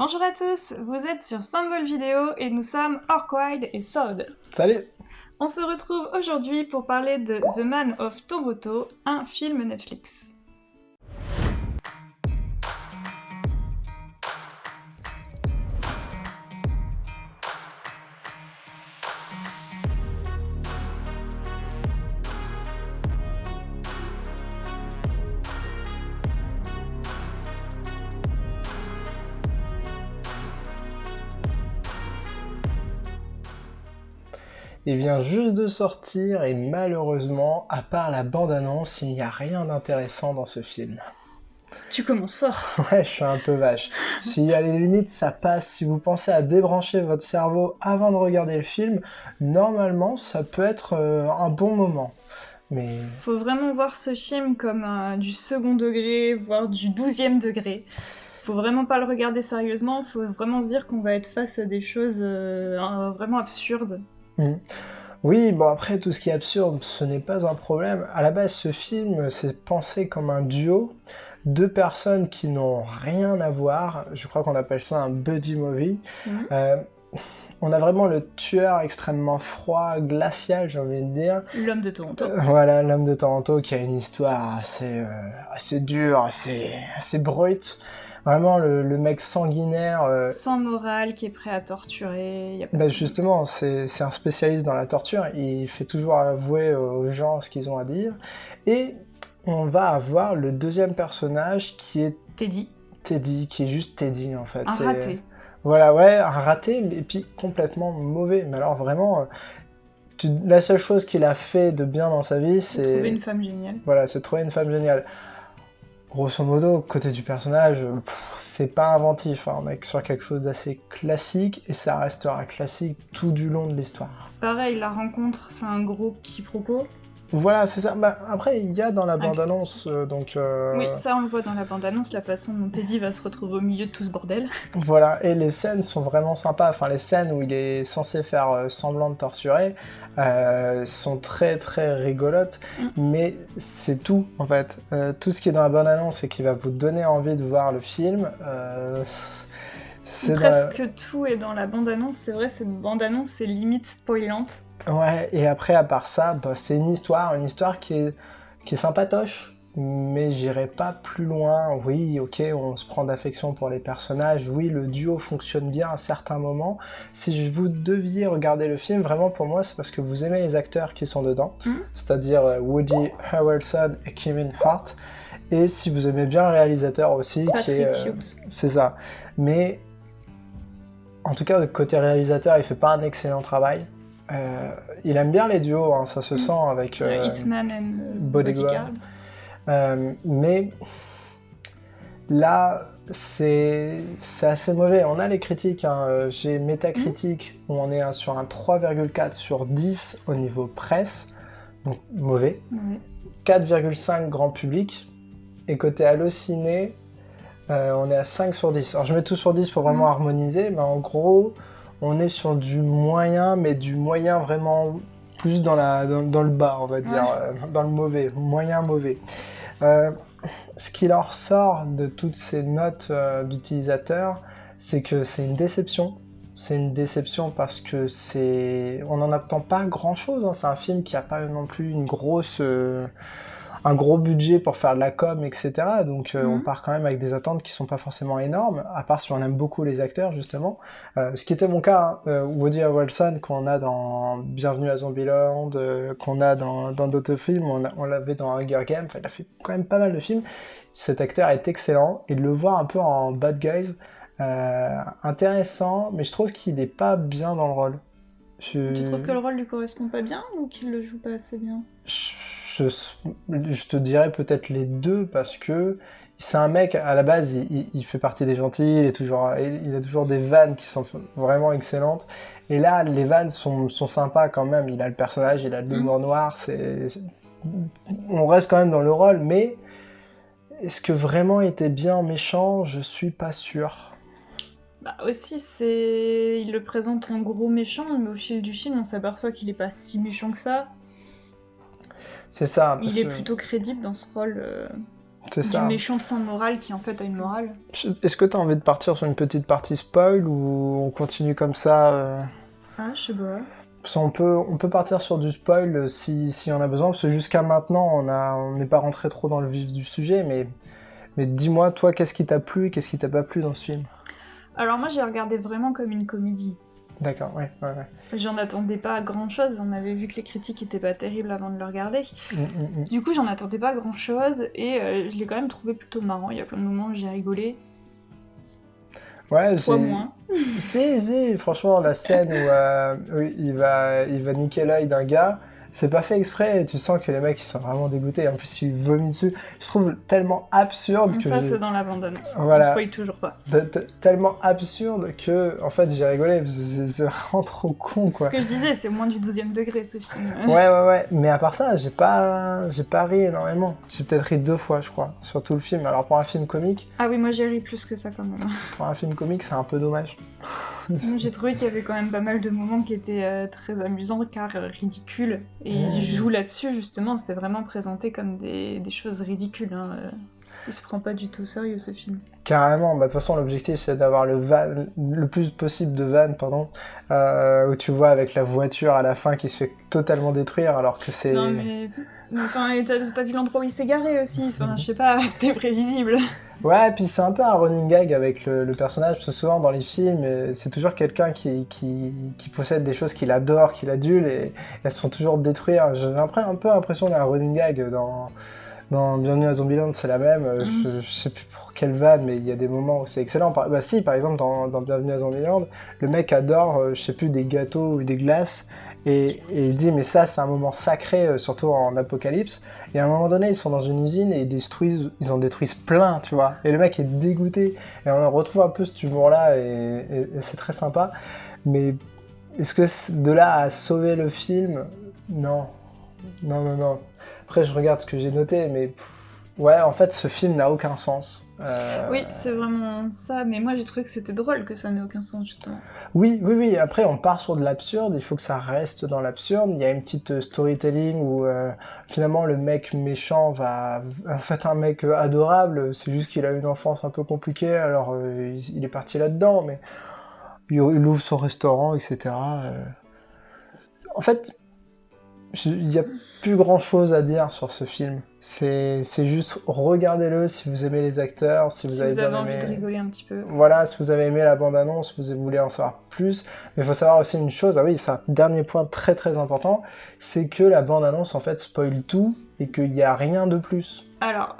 Bonjour à tous, vous êtes sur Symbol Vidéo et nous sommes Orkwide et Sod. Salut! On se retrouve aujourd'hui pour parler de The Man of Toronto, un film Netflix. Il vient juste de sortir et malheureusement, à part la bande-annonce, il n'y a rien d'intéressant dans ce film. Tu commences fort. Ouais, je suis un peu vache. Si à la limite ça passe, si vous pensez à débrancher votre cerveau avant de regarder le film, normalement ça peut être un bon moment. Mais Faut vraiment voir ce film comme du second degré, voire du 12e degré. Faut vraiment pas le regarder sérieusement, faut vraiment se dire qu'on va être face à des choses vraiment absurdes. oui, bon après tout ce qui est absurde, ce n'est pas un problème. À la base, ce film, c'est pensé comme un duo, deux personnes qui n'ont rien à voir. Je crois qu'on appelle ça un buddy movie. Mhm. On a vraiment le tueur extrêmement froid, glacial, j'ai envie de dire. L'homme de Toronto. Voilà, l'homme de Toronto qui a une histoire assez dure, assez brute. Vraiment le mec sanguinaire. Sans morale, qui est prêt à torturer. Y a pas de- Justement, c'est un spécialiste dans la torture. Il fait toujours avouer aux gens ce qu'ils ont à dire. Et on va avoir le deuxième personnage qui est Teddy, Teddy, qui est juste Teddy en fait. un raté. Voilà, ouais, un raté, et puis complètement mauvais. Mais alors vraiment, la seule chose qu'il a fait de bien dans sa vie, c'est... Trouver une femme géniale. Voilà, c'est trouver une femme géniale. Grosso modo, côté du personnage, c'est pas inventif, hein. On est sur quelque chose d'assez classique, et ça restera classique tout du long de l'histoire. Pareil, la rencontre, c'est un gros quiproquo. Voilà, c'est ça. Bah, après, il y a dans la bande-annonce, donc... Oui, ça on le voit dans la bande-annonce, la façon dont Teddy va se retrouver au milieu de tout ce bordel. Voilà, et les scènes sont vraiment sympas. Enfin, les scènes où il est censé faire semblant de torturer sont très très rigolotes, mais c'est tout en fait. Tout ce qui est dans la bande-annonce et qui va vous donner envie de voir le film, c'est Presque tout est dans la bande-annonce, c'est vrai, cette bande-annonce c'est limite spoilante. Ouais, et après, à part ça, bah, c'est une histoire qui est sympatoche, mais j'irai pas plus loin. Oui, ok, on se prend d'affection pour les personnages, oui, le duo fonctionne bien à certains moments. Si vous deviez regarder le film, vraiment pour moi, c'est parce que vous aimez les acteurs qui sont dedans, c'est-à-dire Woody Harrelson et Kevin Hart, et si vous aimez bien le réalisateur aussi, Patrick Hughes. c'est ça. Mais, en tout cas, côté réalisateur, il fait pas un excellent travail. Il aime bien les duos, hein, ça se sent avec Hitman and Bodyguard. Mais là, c'est assez mauvais. On a les critiques, hein. J'ai Metacritic où on est sur un 3,4 sur 10 au niveau presse, donc mauvais. 4,5 grand public. Et côté Allociné, on est à 5 sur 10. Alors je mets tout sur 10 pour vraiment harmoniser, mais en gros... On est sur du moyen, mais du moyen vraiment plus dans le bas, on va dire, dans le mauvais, moyen mauvais. Ce qui leur sort de toutes ces notes d'utilisateurs, c'est que c'est une déception. C'est une déception parce que on n'en attend pas grand-chose, hein. C'est un film qui n'a pas non plus un gros budget pour faire de la com, etc. Donc on part quand même avec des attentes qui sont pas forcément énormes, à part si on aime beaucoup les acteurs, justement. Ce qui était mon cas, hein. Woody Harrelson, qu'on a dans Bienvenue à Zombieland, qu'on a dans d'autres films, on l'avait dans Hunger Games, enfin, il a fait quand même pas mal de films. Cet acteur est excellent, et de le voir un peu en Bad Guys, intéressant, mais je trouve qu'il n'est pas bien dans le rôle. Tu trouves que le rôle lui correspond pas bien, ou qu'il le joue pas assez bien ? Je te dirais peut-être les deux, parce que c'est un mec, à la base, il fait partie des gentils, il a toujours des vannes qui sont vraiment excellentes, et là, les vannes sont sympas quand même. Il a le personnage, il a de l'humour noir, on reste quand même dans le rôle, mais est-ce que vraiment il était bien méchant ? Je suis pas sûr. Bah aussi, il le présente en gros méchant, mais au fil du film, on s'aperçoit qu'il est pas si méchant que ça. C'est ça. Il est plutôt crédible dans ce rôle. C'est du ça. méchant sans morale qui en fait a une morale. Est-ce que tu as envie de partir sur une petite partie spoil ou on continue comme ça Ah, je sais pas. Parce qu'on on peut partir sur du spoil si y en a besoin, parce que jusqu'à maintenant, on n'est pas rentré trop dans le vif du sujet, mais dis-moi, toi, qu'est-ce qui t'a plu et qu'est-ce qui t'a pas plu dans ce film? Alors moi j'ai regardé vraiment comme une comédie. D'accord, ouais. J'en attendais pas grand chose, on avait vu que les critiques étaient pas terribles avant de le regarder. Mm. Du coup j'en attendais pas grand chose et je l'ai quand même trouvé plutôt marrant, il y a plein de moments où j'ai rigolé. Ouais, Toi moins. Si, franchement, la scène où il va niquer l'œil d'un gars, c'est pas fait exprès et tu sens que les mecs ils sont vraiment dégoûtés. En plus, il vomit dessus. Je trouve tellement absurde que. Ça, c'est dans la bande-annonce. Voilà. On spoil toujours pas. Tellement absurde que, en fait, j'ai rigolé parce que c'est vraiment trop con, quoi. C'est ce que je disais, c'est moins du 12e degré ce film. Ouais. Mais à part ça, j'ai pas ri énormément. J'ai peut-être ri 2 fois, je crois, sur tout le film. Alors pour un film comique. Ah oui, moi j'ai ri plus que ça quand même. Pour un film comique, c'est un peu dommage. J'ai trouvé qu'il y avait quand même pas mal de moments qui étaient très amusants car ridicules. Et ils jouent là-dessus justement, c'est vraiment présenté comme des choses ridicules. Hein. Il se prend pas du tout au sérieux ce film. Carrément, bah de toute façon l'objectif c'est d'avoir le plus possible de vannes, où tu vois avec la voiture à la fin qui se fait totalement détruire alors que c'est... Non mais... Enfin, t'as vu l'endroit où il s'est garé aussi, enfin je sais pas, c'était prévisible. Ouais, et puis c'est un peu un running gag avec le personnage, parce que souvent dans les films, c'est toujours quelqu'un qui possède des choses qu'il adore, qu'il adule, et elles se font toujours détruire. J'ai un peu l'impression d'un running gag dans Bienvenue à Zombieland, c'est la même. Je sais plus pour quelle vanne, mais il y a des moments où c'est excellent. Bah si, par exemple, dans Bienvenue à Zombieland, le mec adore, je sais plus, des gâteaux ou des glaces, et il dit, mais ça, c'est un moment sacré, surtout en apocalypse. Et à un moment donné, ils sont dans une usine et ils en détruisent plein, tu vois. Et le mec est dégoûté. Et on retrouve un peu cet humour-là, et c'est très sympa. Mais est-ce que de là à sauver le film? Non. Après, je regarde ce que j'ai noté, mais ouais, en fait, ce film n'a aucun sens. Oui, c'est vraiment ça, mais moi j'ai trouvé que c'était drôle que ça n'ait aucun sens, justement. Oui, après on part sur de l'absurde, il faut que ça reste dans l'absurde. Il y a une petite storytelling où finalement le mec méchant va... En fait, un mec adorable, c'est juste qu'il a une enfance un peu compliquée, alors il est parti là-dedans, mais il ouvre son restaurant, etc. En fait, il n'y a plus grand chose à dire sur ce film. C'est juste regardez-le si vous aimez les acteurs, si vous avez envie de rigoler un petit peu. Voilà, si vous avez aimé la bande-annonce, vous voulez en savoir plus. Mais il faut savoir aussi une chose, ah oui, c'est un dernier point très très important, c'est que la bande-annonce en fait spoil tout et qu'il n'y a rien de plus. Alors,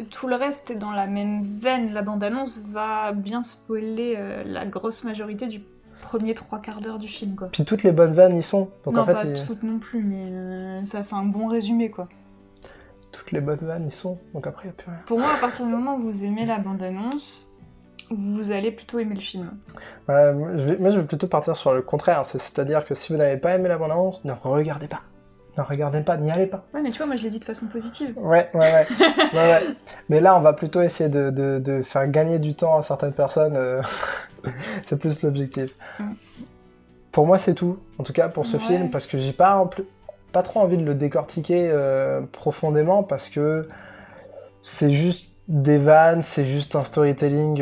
tout le reste est dans la même veine. La bande-annonce va bien spoiler la grosse majorité du premier 3/4 d'heure du film, quoi. Puis toutes les bonnes vannes y sont. Donc non, en fait, pas toutes non plus, mais ça fait un bon résumé, quoi. Toutes les bonnes vannes y sont, donc après il n'y a plus rien. Pour moi, à partir du moment où vous aimez la bande-annonce, vous allez plutôt aimer le film. Ouais, moi je vais plutôt partir sur le contraire, c'est-à-dire que si vous n'avez pas aimé la bande-annonce, ne regardez pas. Ne regardez pas, n'y allez pas. Ouais, mais tu vois, moi je l'ai dit de façon positive. Ouais. Mais là, on va plutôt essayer de faire gagner du temps à certaines personnes. C'est plus l'objectif. Pour moi, c'est tout. En tout cas, pour ce film, parce que j'ai pas trop envie de le décortiquer profondément, parce que c'est juste des vannes, c'est juste un storytelling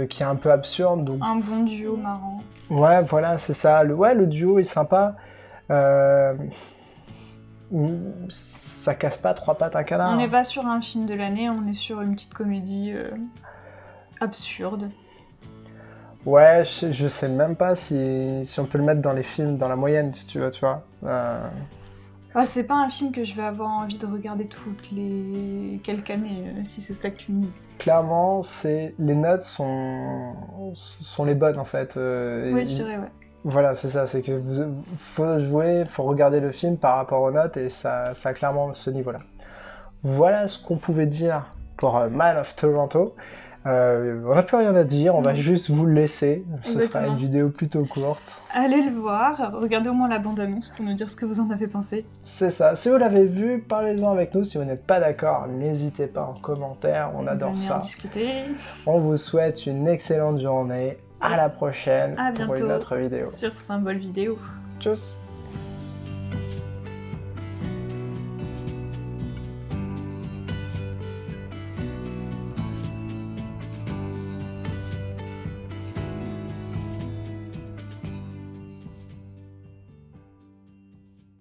qui est un peu absurde. Donc... Un bon duo marrant. Ouais, voilà, c'est ça. Le duo est sympa. Ça casse pas 3 pattes à un canard. On n'est pas sur un film de l'année, on est sur une petite comédie absurde. Ouais, je sais même pas si on peut le mettre dans les films, dans la moyenne, si tu veux, tu vois. Ah, c'est pas un film que je vais avoir envie de regarder toutes les quelques années, si c'est ça que tu me dis. Clairement, les notes sont les bonnes, en fait. Oui, je dirais, ouais. Voilà, c'est ça, c'est que faut jouer, faut regarder le film par rapport aux notes, et ça a clairement ce niveau-là. Voilà ce qu'on pouvait dire pour Man of Toronto. On n'a plus rien à dire, on va juste vous le laisser. Ce sera une vidéo plutôt courte. Allez le voir, regardez au moins la bande-annonce pour nous dire ce que vous en avez pensé. C'est ça, si vous l'avez vu, parlez-en avec nous. Si vous n'êtes pas d'accord, n'hésitez pas en commentaire, on adore ça. Discuter. On vous souhaite une excellente journée, à la prochaine pour une autre vidéo. Sur Symbole Vidéo. Tchuss.